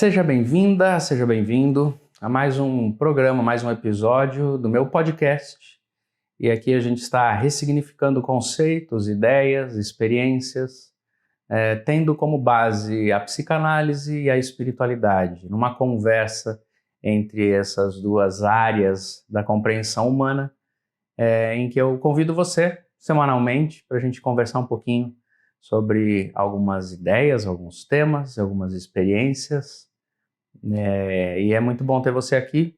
Seja bem-vinda, seja bem-vindo a mais um programa, mais um episódio do meu podcast. E aqui a gente está ressignificando conceitos, ideias, experiências, tendo como base a psicanálise e a espiritualidade, numa conversa entre essas duas áreas da compreensão humana, em que eu convido você semanalmente para a gente conversar um pouquinho sobre algumas ideias, alguns temas, algumas experiências. E é muito bom ter você aqui,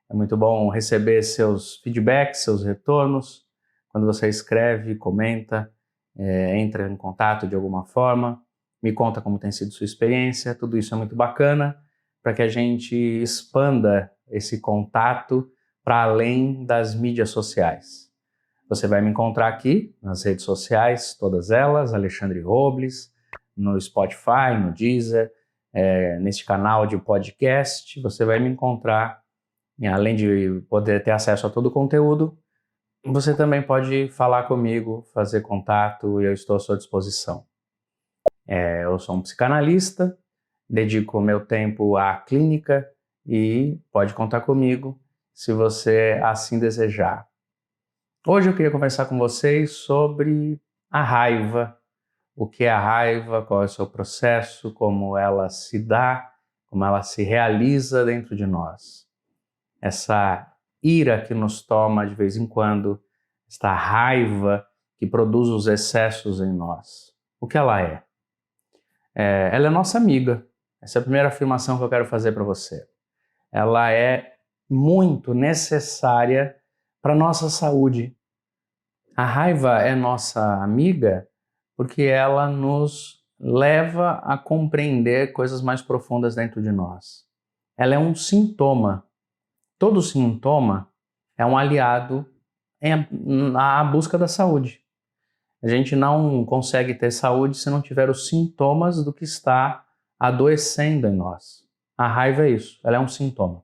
é muito bom receber seus feedbacks, seus retornos, quando você escreve, comenta, entra em contato de alguma forma, me conta como tem sido sua experiência, tudo isso é muito bacana para que a gente expanda esse contato para além das mídias sociais. Você vai me encontrar aqui nas redes sociais, todas elas, Alexandre Robles, no Spotify, no Deezer, neste canal de podcast. Você vai me encontrar, além de poder ter acesso a todo o conteúdo, você também pode falar comigo, fazer contato, e eu estou à sua disposição. Eu sou um psicanalista, dedico o meu tempo à clínica e pode contar comigo se você assim desejar. Hoje eu queria conversar com vocês sobre a raiva, o que é a raiva, qual é o seu processo, como ela se dá, como ela se realiza dentro de nós. Essa ira que nos toma de vez em quando, esta raiva que produz os excessos em nós. O que ela é? Ela é nossa amiga. Essa é a primeira afirmação que eu quero fazer para você. Ela é muito necessária para a nossa saúde. A raiva é nossa amiga porque ela nos leva a compreender coisas mais profundas dentro de nós. Ela é um sintoma. Todo sintoma é um aliado à busca da saúde. A gente não consegue ter saúde se não tiver os sintomas do que está adoecendo em nós. A raiva é isso, ela é um sintoma.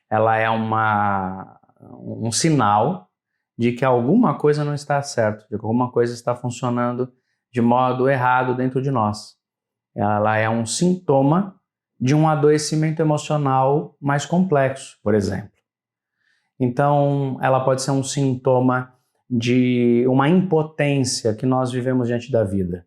Ela é um sinal de que alguma coisa não está certo, de que alguma coisa está funcionando de modo errado dentro de nós. Ela é um sintoma de um adoecimento emocional mais complexo, por exemplo. Então, ela pode ser um sintoma de uma impotência que nós vivemos diante da vida.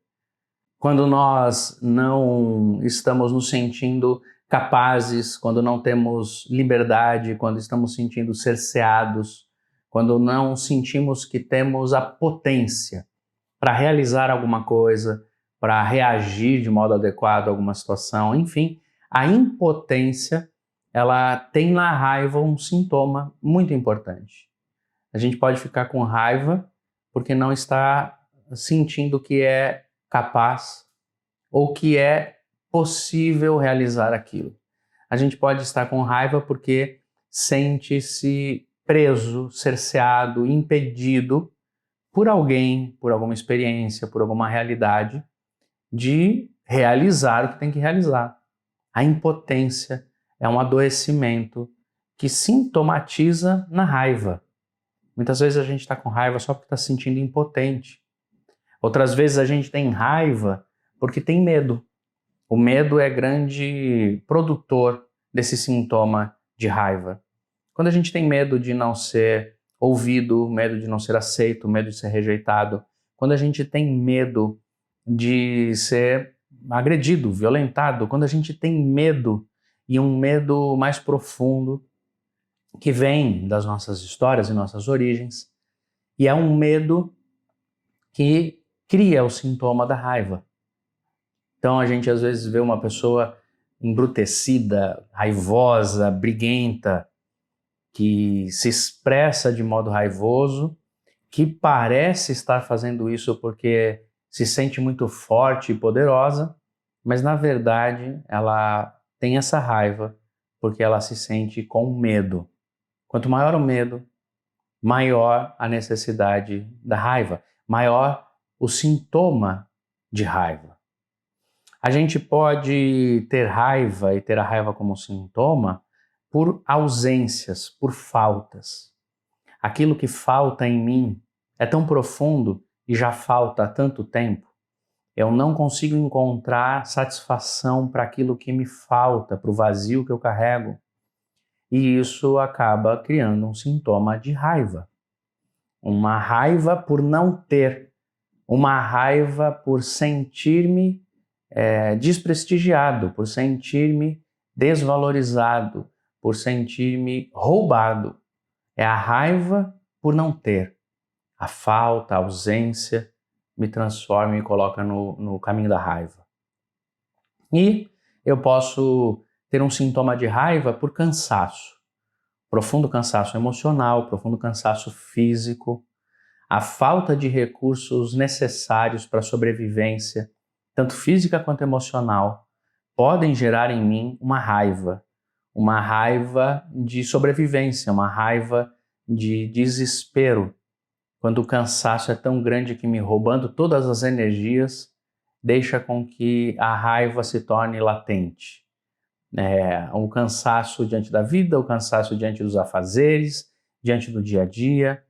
Quando nós não estamos nos sentindo capazes, quando não temos liberdade, quando estamos sentindo cerceados, quando não sentimos que temos a potência para realizar alguma coisa, para reagir de modo adequado a alguma situação, enfim, a impotência, ela tem na raiva um sintoma muito importante. A gente pode ficar com raiva porque não está sentindo que é capaz ou que é possível realizar aquilo. A gente pode estar com raiva porque sente-se preso, cerceado, impedido por alguém, por alguma experiência, por alguma realidade, de realizar o que tem que realizar. A impotência é um adoecimento que sintomatiza na raiva. Muitas vezes a gente está com raiva só porque está se sentindo impotente. Outras vezes a gente tem raiva porque tem medo. O medo é grande produtor desse sintoma de raiva. Quando a gente tem medo de não ser ouvido, medo de não ser aceito, medo de ser rejeitado, quando a gente tem medo de ser agredido, violentado, quando a gente tem medo, e um medo mais profundo, que vem das nossas histórias e nossas origens, e é um medo que cria o sintoma da raiva. Então a gente às vezes vê uma pessoa embrutecida, raivosa, briguenta, que se expressa de modo raivoso, que parece estar fazendo isso porque se sente muito forte e poderosa, mas na verdade ela tem essa raiva porque ela se sente com medo. Quanto maior o medo, maior a necessidade da raiva, maior o sintoma de raiva. A gente pode ter raiva e ter a raiva como sintoma por ausências, por faltas. Aquilo que falta em mim é tão profundo e já falta há tanto tempo Eu não consigo encontrar satisfação para aquilo que me falta, para o vazio que eu carrego. E isso acaba criando um sintoma de raiva. Uma raiva por não ter, uma raiva por sentir-me desprestigiado, por sentir-me desvalorizado, por sentir-me roubado. É a raiva por não ter. A falta, a ausência me transforma e me coloca no caminho da raiva. E eu posso ter um sintoma de raiva por cansaço. Profundo cansaço emocional, profundo cansaço físico, a falta de recursos necessários para a sobrevivência, tanto física quanto emocional, podem gerar em mim uma raiva de sobrevivência, uma raiva de desespero, quando o cansaço é tão grande que me roubando todas as energias, deixa com que a raiva se torne latente. O cansaço diante da vida, o cansaço diante dos afazeres, diante do dia a dia.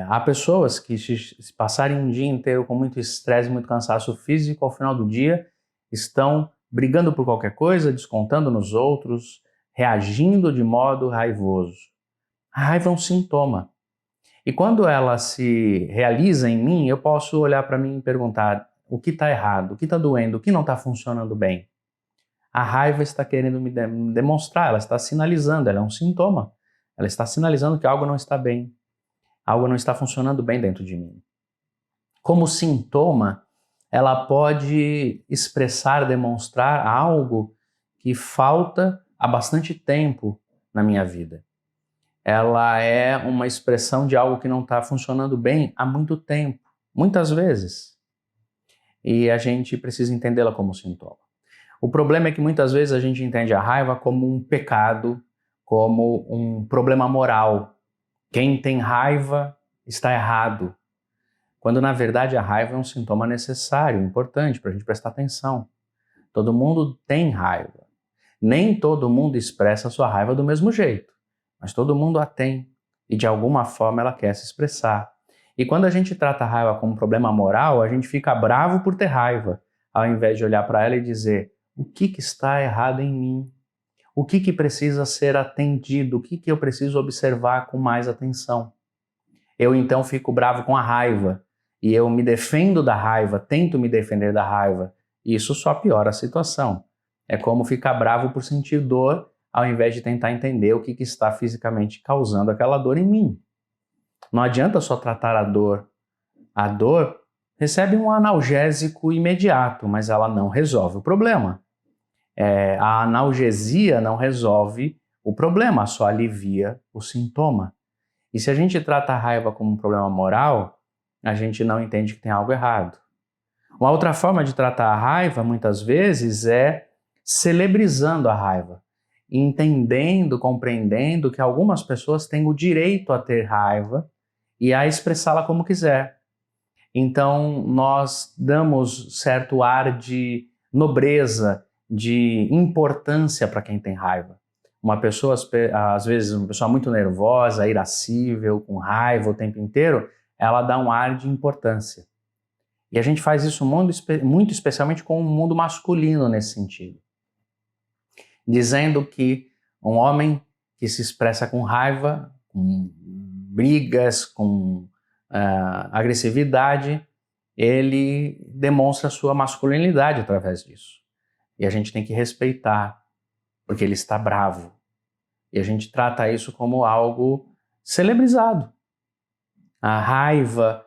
Há pessoas que, se passarem um dia inteiro com muito estresse, muito cansaço físico, ao final do dia estão brigando por qualquer coisa, descontando nos outros, reagindo de modo raivoso. A raiva é um sintoma. E quando ela se realiza em mim, eu posso olhar para mim e perguntar o que está errado, o que está doendo, o que não está funcionando bem. A raiva está querendo me demonstrar, ela está sinalizando, ela é um sintoma. Ela está sinalizando que algo não está bem, algo não está funcionando bem dentro de mim. Como sintoma, ela pode expressar, demonstrar algo que falta há bastante tempo na minha vida. Ela é uma expressão de algo que não está funcionando bem há muito tempo, muitas vezes. E a gente precisa entendê-la como sintoma. O problema é que muitas vezes a gente entende a raiva como um pecado, como um problema moral. Quem tem raiva está errado. Quando na verdade a raiva é um sintoma necessário, importante para a gente prestar atenção. Todo mundo tem raiva. Nem todo mundo expressa a sua raiva do mesmo jeito. Mas todo mundo a tem e de alguma forma ela quer se expressar. E quando a gente trata a raiva como um problema moral, a gente fica bravo por ter raiva, ao invés de olhar para ela e dizer: o que está errado em mim? O que precisa ser atendido? O que eu preciso observar com mais atenção? Eu então fico bravo com a raiva e eu me defendo da raiva, tento me defender da raiva. E isso só piora a situação. É como ficar bravo por sentir dor, ao invés de tentar entender o que está fisicamente causando aquela dor em mim. Não adianta só tratar a dor. A dor recebe um analgésico imediato, mas ela não resolve o problema. A analgesia não resolve o problema, só alivia o sintoma. E se a gente trata a raiva como um problema moral, a gente não entende que tem algo errado. Uma outra forma de tratar a raiva, muitas vezes, é celebrizando a raiva, entendendo, compreendendo que algumas pessoas têm o direito a ter raiva e a expressá-la como quiser. Então, nós damos certo ar de nobreza, de importância para quem tem raiva. Uma pessoa, às vezes, uma pessoa muito nervosa, irascível, com raiva o tempo inteiro, ela dá um ar de importância. E a gente faz isso muito especialmente com o mundo masculino nesse sentido. Dizendo que um homem que se expressa com raiva, com brigas, com agressividade, ele demonstra sua masculinidade através disso. E a gente tem que respeitar, porque ele está bravo. E a gente trata isso como algo celebrizado. A raiva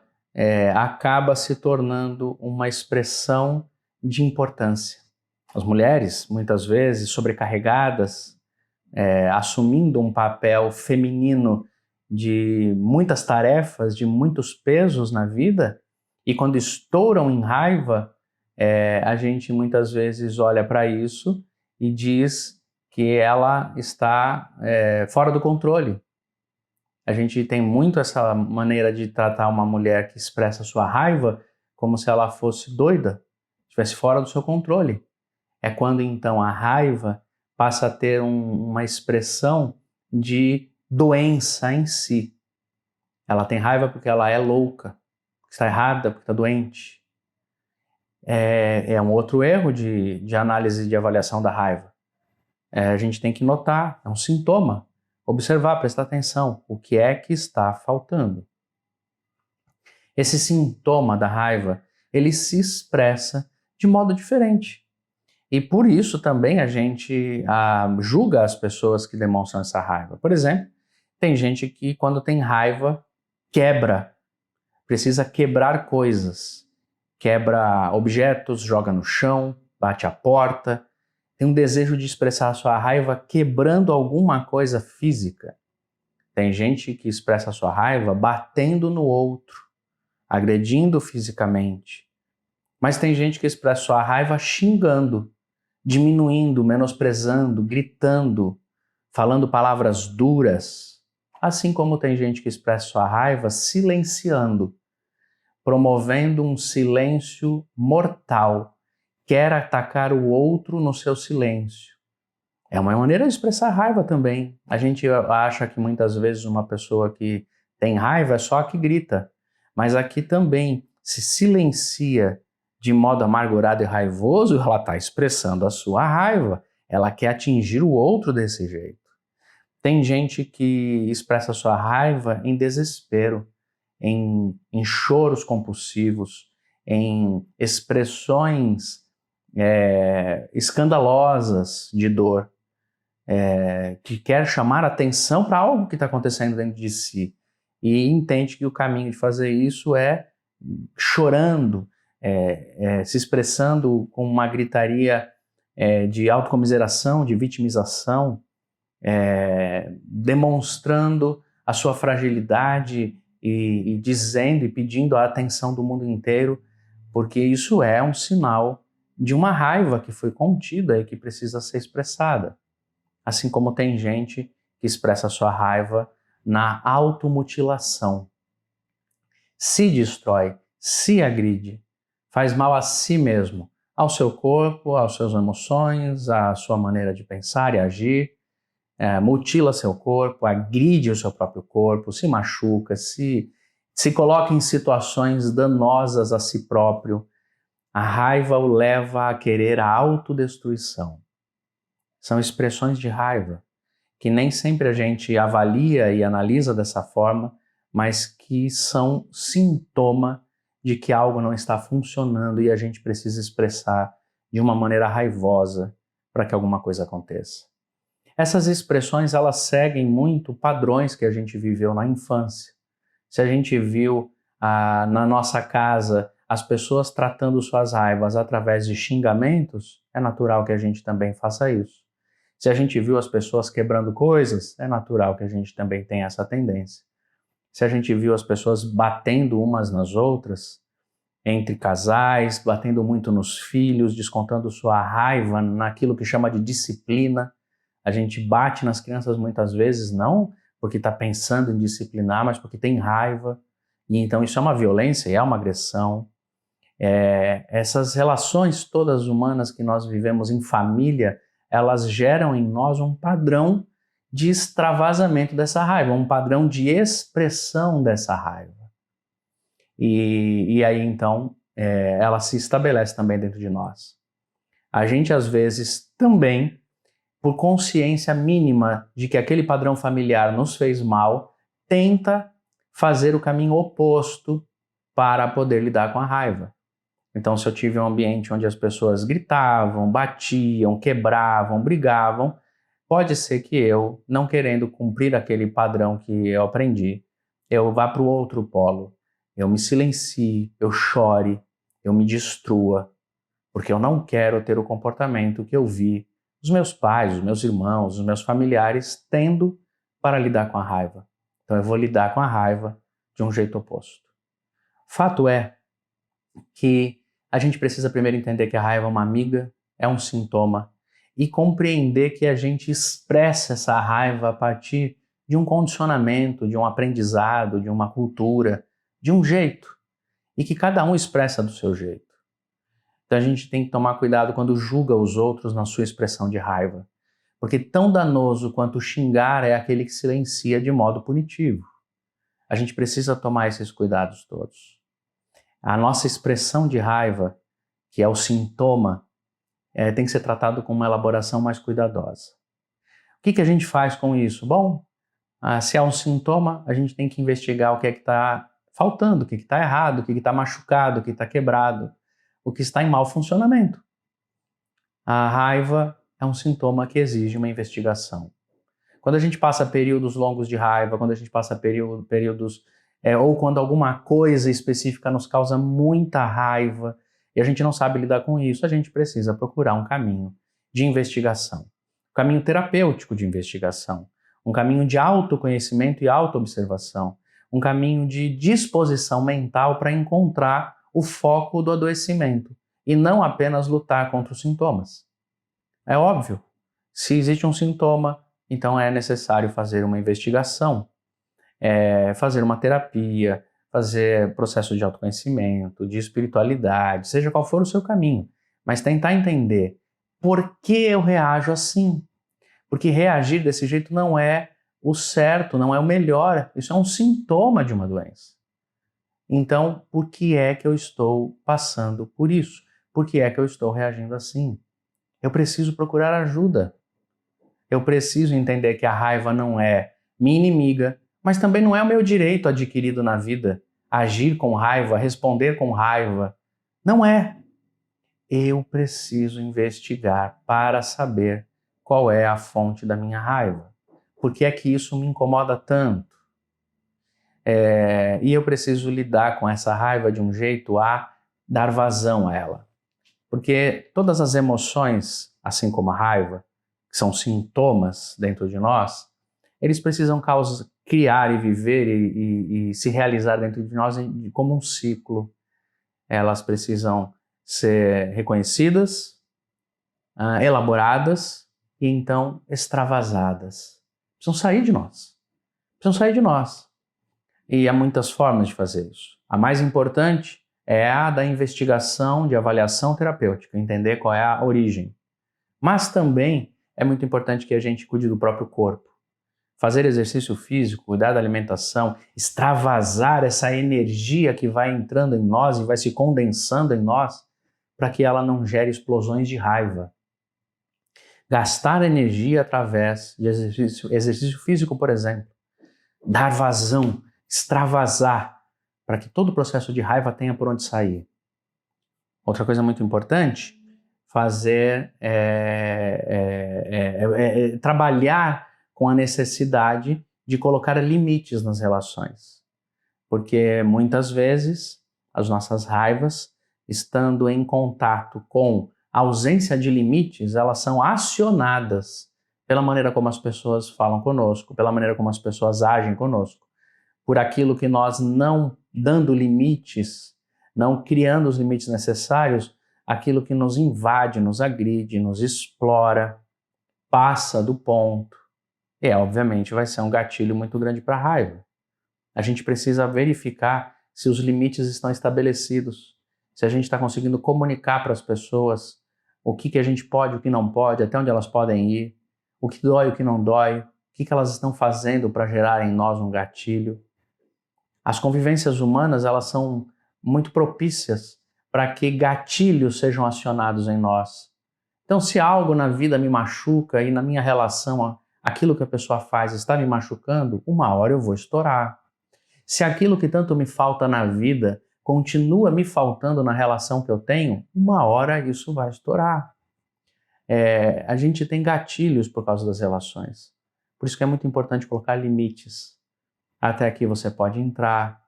acaba se tornando uma expressão de importância. As mulheres, muitas vezes, sobrecarregadas, assumindo um papel feminino de muitas tarefas, de muitos pesos na vida, e quando estouram em raiva, a gente muitas vezes olha para isso e diz que ela está fora do controle. A gente tem muito essa maneira de tratar uma mulher que expressa sua raiva como se ela fosse doida, estivesse fora do seu controle. É quando então a raiva passa a ter uma expressão de doença em si. Ela tem raiva porque ela é louca, porque está errada, porque está doente. É um outro erro de análise e de avaliação da raiva. A gente tem que notar, é um sintoma, observar, prestar atenção, o que é que está faltando. Esse sintoma da raiva, ele se expressa de modo diferente. E por isso também a gente julga as pessoas que demonstram essa raiva. Por exemplo, tem gente que quando tem raiva, quebra, precisa quebrar coisas. Quebra objetos, joga no chão, bate a porta. Tem um desejo de expressar a sua raiva quebrando alguma coisa física. Tem gente que expressa a sua raiva batendo no outro, agredindo fisicamente. Mas tem gente que expressa a sua raiva xingando, diminuindo, menosprezando, gritando, falando palavras duras. Assim como tem gente que expressa sua raiva silenciando, promovendo um silêncio mortal, quer atacar o outro no seu silêncio. É uma maneira de expressar raiva também. A gente acha que muitas vezes uma pessoa que tem raiva é só a que grita, mas aqui também se silencia de modo amargurado e raivoso, ela está expressando a sua raiva, ela quer atingir o outro desse jeito. Tem gente que expressa a sua raiva em desespero, em choros compulsivos, em expressões escandalosas de dor, que quer chamar atenção para algo que está acontecendo dentro de si e entende que o caminho de fazer isso é chorando, se expressando com uma gritaria de autocomiseração, de vitimização, demonstrando a sua fragilidade e dizendo e pedindo a atenção do mundo inteiro, porque isso é um sinal de uma raiva que foi contida e que precisa ser expressada. Assim como tem gente que expressa a sua raiva na automutilação. Se destrói, se agride, faz mal a si mesmo, ao seu corpo, às suas emoções, à sua maneira de pensar e agir, mutila seu corpo, agride o seu próprio corpo, se machuca, se coloca em situações danosas a si próprio. A raiva o leva a querer a autodestruição. São expressões de raiva que nem sempre a gente avalia e analisa dessa forma, mas que são sintoma de que algo não está funcionando e a gente precisa expressar de uma maneira raivosa para que alguma coisa aconteça. Essas expressões, elas seguem muito padrões que a gente viveu na infância. Se a gente viu na nossa casa as pessoas tratando suas raivas através de xingamentos, é natural que a gente também faça isso. Se a gente viu as pessoas quebrando coisas, é natural que a gente também tenha essa tendência. Se a gente viu as pessoas batendo umas nas outras, entre casais, batendo muito nos filhos, descontando sua raiva naquilo que chama de disciplina, a gente bate nas crianças muitas vezes, não porque está pensando em disciplinar, mas porque tem raiva. E então isso é uma violência, é uma agressão. Essas relações todas humanas que nós vivemos em família, elas geram em nós um padrão de extravasamento dessa raiva, um padrão de expressão dessa raiva. E aí então ela se estabelece também dentro de nós. A gente às vezes também, por consciência mínima de que aquele padrão familiar nos fez mal, tenta fazer o caminho oposto para poder lidar com a raiva. Então, se eu tive um ambiente onde as pessoas gritavam, batiam, quebravam, brigavam, pode ser que eu, não querendo cumprir aquele padrão que eu aprendi, eu vá para o outro polo, eu me silencie, eu chore, eu me destrua, porque eu não quero ter o comportamento que eu vi os meus pais, os meus irmãos, os meus familiares tendo para lidar com a raiva. Então eu vou lidar com a raiva de um jeito oposto. Fato é que a gente precisa primeiro entender que a raiva é uma amiga, é um sintoma, e compreender que a gente expressa essa raiva a partir de um condicionamento, de um aprendizado, de uma cultura, de um jeito, e que cada um expressa do seu jeito. Então a gente tem que tomar cuidado quando julga os outros na sua expressão de raiva, porque tão danoso quanto xingar é aquele que silencia de modo punitivo. A gente precisa tomar esses cuidados todos. A nossa expressão de raiva, que é o sintoma, tem que ser tratado com uma elaboração mais cuidadosa. O que a gente faz com isso? Bom, se há um sintoma, a gente tem que investigar o que é que está faltando, o que está errado, o que está machucado, o que está quebrado, o que está em mau funcionamento. A raiva é um sintoma que exige uma investigação. Quando a gente passa períodos longos de raiva, quando a gente passa períodos ou quando alguma coisa específica nos causa muita raiva e a gente não sabe lidar com isso, a gente precisa procurar um caminho de investigação, um caminho terapêutico de investigação, um caminho de autoconhecimento e autoobservação, um caminho de disposição mental para encontrar o foco do adoecimento e não apenas lutar contra os sintomas. É óbvio, se existe um sintoma, então é necessário fazer uma investigação, fazer uma terapia, fazer processo de autoconhecimento, de espiritualidade, seja qual for o seu caminho, mas tentar entender por que eu reajo assim. Porque reagir desse jeito não é o certo, não é o melhor, isso é um sintoma de uma doença. Então, por que é que eu estou passando por isso? Por que é que eu estou reagindo assim? Eu preciso procurar ajuda. Eu preciso entender que a raiva não é minha inimiga, mas também não é o meu direito adquirido na vida. Agir com raiva, responder com raiva. Não é. Eu preciso investigar para saber qual é a fonte da minha raiva. Por que é que isso me incomoda tanto? E eu preciso lidar com essa raiva de um jeito a dar vazão a ela. Porque todas as emoções, assim como a raiva, que são sintomas dentro de nós, eles precisam criar e viver e se realizar dentro de nós como um ciclo. Elas precisam ser reconhecidas, elaboradas e então extravasadas. Precisam sair de nós. Precisam sair de nós. E há muitas formas de fazer isso. A mais importante é a da investigação, de avaliação terapêutica, entender qual é a origem. Mas também é muito importante que a gente cuide do próprio corpo. Fazer exercício físico, cuidar da alimentação, extravasar essa energia que vai entrando em nós e vai se condensando em nós para que ela não gere explosões de raiva. Gastar energia através de exercício físico, por exemplo. Dar vazão, extravasar, para que todo o processo de raiva tenha por onde sair. Outra coisa muito importante, trabalhar com a necessidade de colocar limites nas relações. Porque muitas vezes as nossas raivas, estando em contato com a ausência de limites, elas são acionadas pela maneira como as pessoas falam conosco, pela maneira como as pessoas agem conosco, por aquilo que nós não dando limites, não criando os limites necessários, aquilo que nos invade, nos agride, nos explora, passa do ponto. E, obviamente, vai ser um gatilho muito grande para a raiva. A gente precisa verificar se os limites estão estabelecidos, se a gente está conseguindo comunicar para as pessoas o que a gente pode, o que não pode, até onde elas podem ir, o que dói, o que não dói, o que elas estão fazendo para gerar em nós um gatilho. As convivências humanas, elas são muito propícias para que gatilhos sejam acionados em nós. Então, se algo na vida me machuca e na minha relação, aquilo que a pessoa faz está me machucando, uma hora eu vou estourar. Se aquilo que tanto me falta na vida continua me faltando na relação que eu tenho, uma hora isso vai estourar. A gente tem gatilhos por causa das relações. Por isso que é muito importante colocar limites. Até aqui você pode entrar,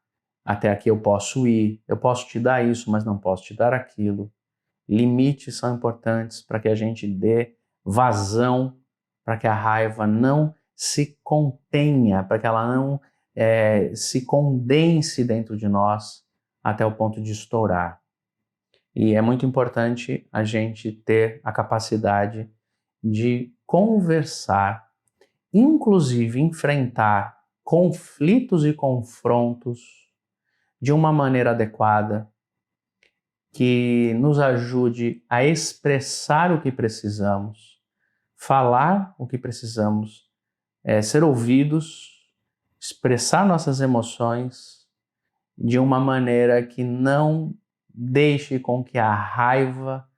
até aqui eu posso ir, eu posso te dar isso, mas não posso te dar aquilo. Limites são importantes para que a gente dê vazão, para que a raiva não se contenha, para que ela não se condense dentro de nós até o ponto de estourar. E é muito importante a gente ter a capacidade de conversar, inclusive enfrentar conflitos e confrontos de uma maneira adequada, que nos ajude a expressar o que precisamos, falar o que precisamos, ser ouvidos, expressar nossas emoções de uma maneira que não deixe com que a raiva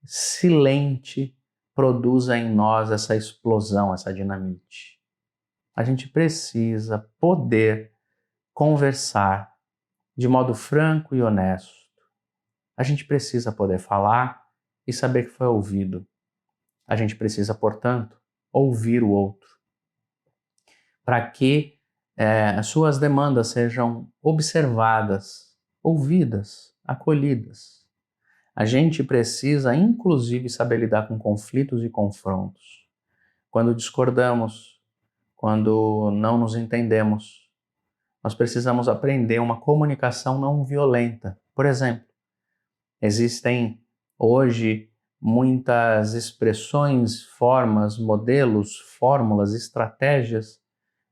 silente produza em nós essa explosão, essa dinamite. A gente precisa poder conversar de modo franco e honesto. A gente precisa poder falar e saber que foi ouvido. A gente precisa, portanto, ouvir o outro, para que as suas demandas sejam observadas, ouvidas, acolhidas. A gente precisa, inclusive, saber lidar com conflitos e confrontos. Quando discordamos, quando não nos entendemos, nós precisamos aprender uma comunicação não violenta. Por exemplo, existem hoje muitas expressões, formas, modelos, fórmulas, estratégias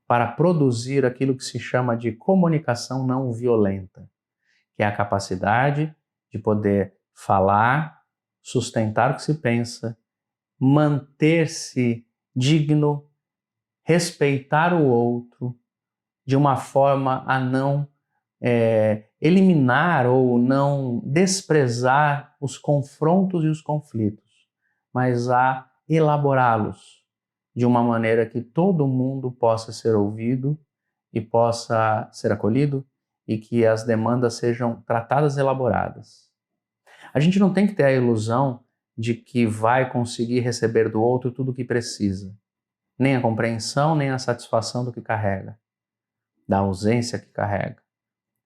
para produzir aquilo que se chama de comunicação não violenta, que é a capacidade de poder falar, sustentar o que se pensa, manter-se digno, respeitar o outro, de uma forma a não eliminar ou não desprezar os confrontos e os conflitos, mas a elaborá-los de uma maneira que todo mundo possa ser ouvido e possa ser acolhido e que as demandas sejam tratadas e elaboradas. A gente não tem que ter a ilusão de que vai conseguir receber do outro tudo o que precisa, nem a compreensão, nem a satisfação do que carrega, da ausência que carrega.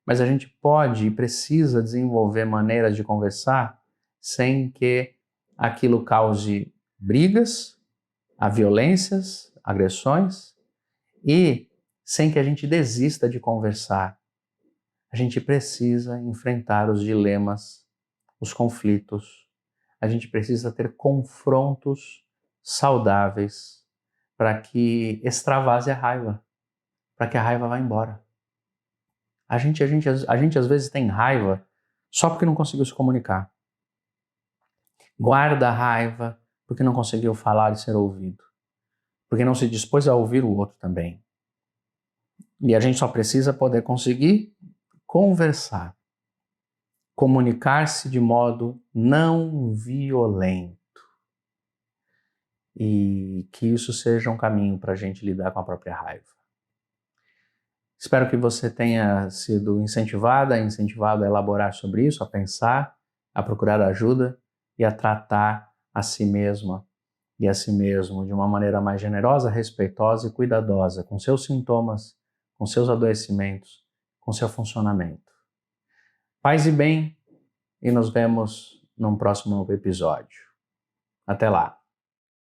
Mas a gente pode e precisa desenvolver maneiras de conversar sem que aquilo cause brigas, violências, agressões e sem que a gente desista de conversar. A gente precisa enfrentar os dilemas, os conflitos. A gente precisa ter confrontos saudáveis para que extravase a raiva, para que a raiva vá embora. A gente às vezes tem raiva só porque não conseguiu se comunicar. Guarda a raiva porque não conseguiu falar e ser ouvido. Porque não se dispôs a ouvir o outro também. E a gente só precisa poder conseguir conversar. Comunicar-se de modo não violento. E que isso seja um caminho para a gente lidar com a própria raiva. Espero que você tenha sido incentivado a elaborar sobre isso, a pensar, a procurar ajuda e a tratar a si mesma e a si mesmo de uma maneira mais generosa, respeitosa e cuidadosa com seus sintomas, com seus adoecimentos, com seu funcionamento. Paz e bem, e nos vemos num próximo episódio. Até lá!